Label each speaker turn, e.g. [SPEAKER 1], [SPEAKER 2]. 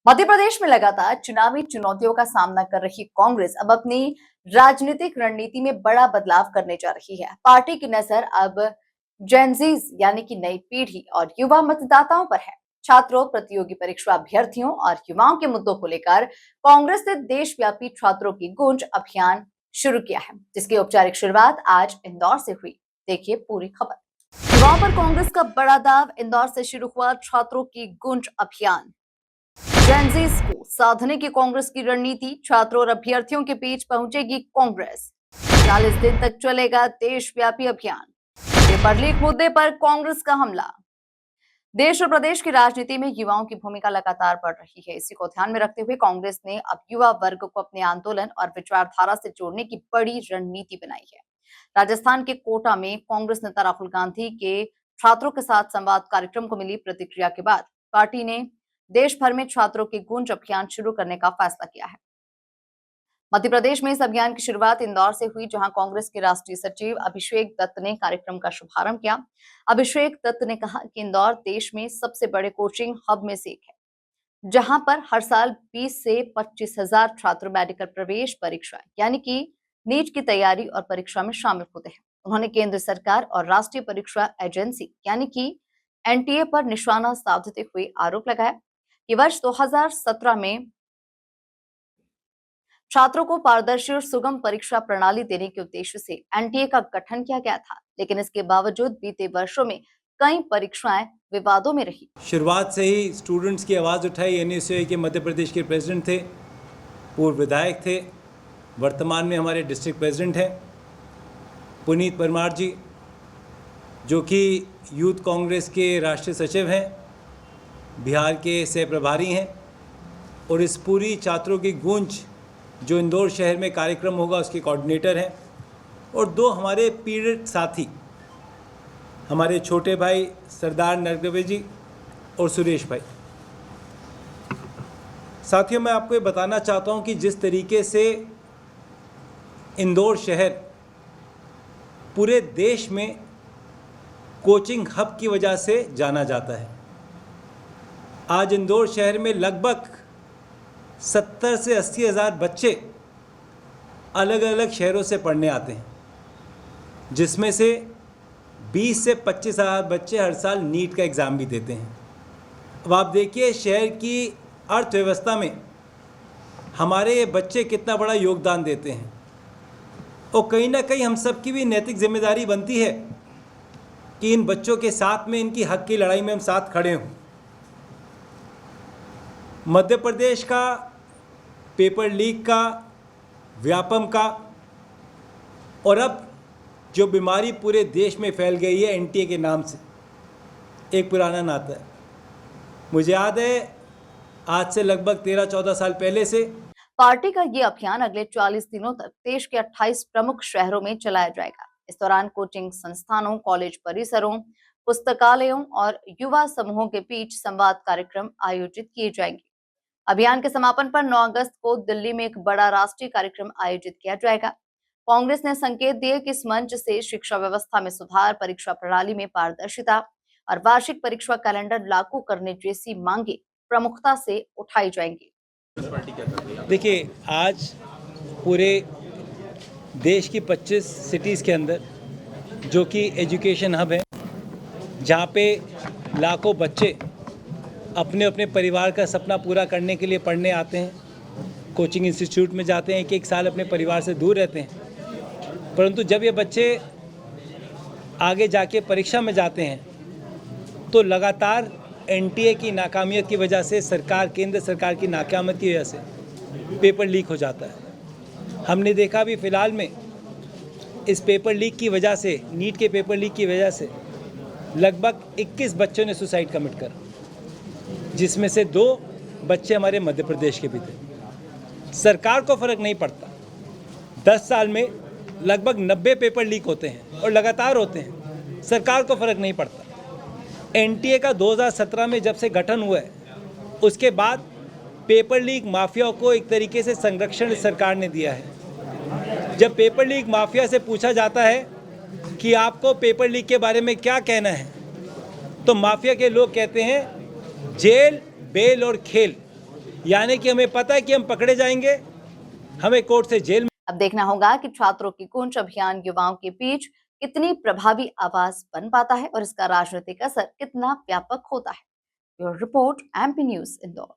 [SPEAKER 1] मध्य प्रदेश में लगातार चुनावी चुनौतियों का सामना कर रही कांग्रेस अब अपनी राजनीतिक रणनीति में बड़ा बदलाव करने जा रही है। पार्टी की नजर अब जेनजीज यानी कि नई पीढ़ी और युवा मतदाताओं पर है। छात्रों, प्रतियोगी परीक्षा अभ्यर्थियों और युवाओं के मुद्दों को लेकर कांग्रेस ने देशव्यापी छात्रों की गूंज अभियान शुरू किया है, जिसकी औपचारिक शुरुआत आज इंदौर से हुई। देखिए पूरी खबर। युवाओं पर कांग्रेस का बड़ा दाव। इंदौर से शुरू हुआ छात्रों की गूंज अभियान। जेनजीज को साधने की कांग्रेस की रणनीति। छात्रों और अभ्यर्थियों के बीच पहुंचेगी कांग्रेस। 40 दिन तक चलेगा देशव्यापी अभियान। पेपर लीक मुद्दे पर कांग्रेस का हमला। देश और प्रदेश की राजनीति में युवाओं की भूमिका लगातार बढ़ रही है। इसी को ध्यान में रखते हुए कांग्रेस ने अब युवा वर्ग को अपने आंदोलन और विचारधारा से जोड़ने की बड़ी रणनीति बनाई है। राजस्थान के कोटा में कांग्रेस नेता राहुल गांधी के छात्रों के साथ संवाद कार्यक्रम को मिली प्रतिक्रिया के बाद पार्टी ने देश भर में छात्रों की गूंज अभियान शुरू करने का फैसला किया है। मध्य प्रदेश में इस अभियान की शुरुआत इंदौर से हुई, जहां कांग्रेस के राष्ट्रीय सचिव अभिषेक दत्त ने कार्यक्रम का शुभारंभ किया। अभिषेक दत्त ने कहा कि इंदौर देश में सबसे बड़े कोचिंग हब में से एक है, जहां पर हर साल 20 से 25,000 छात्र मेडिकल प्रवेश परीक्षा यानी कि नीट की तैयारी और परीक्षा में शामिल होते हैं। उन्होंने केंद्र सरकार और राष्ट्रीय परीक्षा एजेंसी यानी कि एनटीए पर निशाना साधते हुए आरोप लगाया कि वर्ष 2017 में छात्रों को पारदर्शी और सुगम परीक्षा प्रणाली देने के उद्देश्य से एनटीए का गठन किया गया था, लेकिन इसके बावजूद बीते वर्षों में कई परीक्षाएं विवादों में रही।
[SPEAKER 2] शुरुआत से ही स्टूडेंट्स की आवाज़ उठाई एनएसयूआई के मध्य प्रदेश के प्रेसिडेंट थे, पूर्व विधायक थे, वर्तमान में हमारे डिस्ट्रिक्ट प्रेसिडेंट हैं पुनीत परमार जी, जो कि यूथ कांग्रेस के राष्ट्रीय सचिव हैं, बिहार के सह प्रभारी हैं, और इस पूरी छात्रों की गूंज जो इंदौर शहर में कार्यक्रम होगा उसके कोऑर्डिनेटर हैं, और दो हमारे पीड़ित साथी, हमारे छोटे भाई सरदार नरगवे जी और सुरेश भाई। साथियों, मैं आपको ये बताना चाहता हूँ कि जिस तरीके से इंदौर शहर पूरे देश में कोचिंग हब की वजह से जाना जाता है, आज इंदौर शहर में लगभग 70 से 80 हज़ार बच्चे अलग अलग शहरों से पढ़ने आते हैं, जिसमें से 20 से 25 हज़ार बच्चे हर साल नीट का एग्ज़ाम भी देते हैं। अब आप देखिए शहर की अर्थव्यवस्था में हमारे ये बच्चे कितना बड़ा योगदान देते हैं, और कहीं ना कहीं हम सब की भी नैतिक जिम्मेदारी बनती है कि इन बच्चों के साथ में इनकी हक की लड़ाई में हम साथ खड़े हों। मध्य प्रदेश का पेपर लीक का, व्यापम का, और अब जो बीमारी पूरे देश में फैल गई है एनटीए के नाम से, एक पुराना नाता है। मुझे याद है आज से लगभग 13-14 साल पहले से
[SPEAKER 1] पार्टी का ये अभियान अगले 40 दिनों तक देश के 28 प्रमुख शहरों में चलाया जाएगा। इस दौरान कोचिंग संस्थानों, कॉलेज परिसरों, पुस्तकालयों और युवा समूहों के बीच संवाद कार्यक्रम आयोजित किए जाएंगे। अभियान के समापन पर 9 अगस्त को दिल्ली में एक बड़ा राष्ट्रीय कार्यक्रम आयोजित किया जाएगा। कांग्रेस ने संकेत दिए कि इस मंच से शिक्षा व्यवस्था में सुधार, परीक्षा प्रणाली में पारदर्शिता और वार्षिक परीक्षा कैलेंडर लागू करने जैसी मांगे प्रमुखता से उठाई जाएंगी।
[SPEAKER 2] देखिए, आज पूरे देश की 25 सिटीज़ के अंदर जो कि एजुकेशन हब है, जहाँ पे लाखों बच्चे अपने अपने परिवार का सपना पूरा करने के लिए पढ़ने आते हैं, कोचिंग इंस्टीट्यूट में जाते हैं, एक साल अपने परिवार से दूर रहते हैं, परंतु जब ये बच्चे आगे जाके परीक्षा में जाते हैं तो लगातार एनटीए की नाकामियत की वजह से, केंद्र सरकार की नाकामियत की वजह से पेपर लीक हो जाता है। हमने देखा भी फिलहाल में इस पेपर लीक की वजह से, नीट के पेपर लीक की वजह से लगभग 21 बच्चों ने सुसाइड कमिट करा, जिसमें से 2 बच्चे हमारे मध्य प्रदेश के भी थे। सरकार को फ़र्क नहीं पड़ता, 10 साल में लगभग 90 पेपर लीक होते हैं और लगातार होते हैं, सरकार को फ़र्क नहीं पड़ता। एनटीए का 2017 में जब से गठन हुआ है, उसके बाद पेपर लीक माफिया को एक तरीके से संरक्षण सरकार ने दिया है। जब पेपर लीक माफिया से पूछा जाता है कि आपको पेपर लीक के बारे में क्या कहना है, तो माफिया के लोग कहते हैं जेल, बेल और खेल। यानी कि हमें पता है कि हम पकड़े जाएंगे, हमें कोर्ट से जेल।
[SPEAKER 1] अब देखना होगा कि छात्रों की कूच अभियान युवाओं के बीच कितनी प्रभावी आवाज बन पाता है और इसका राजनीतिक असर कितना व्यापक होता है। Bureau report, MP news, Indore.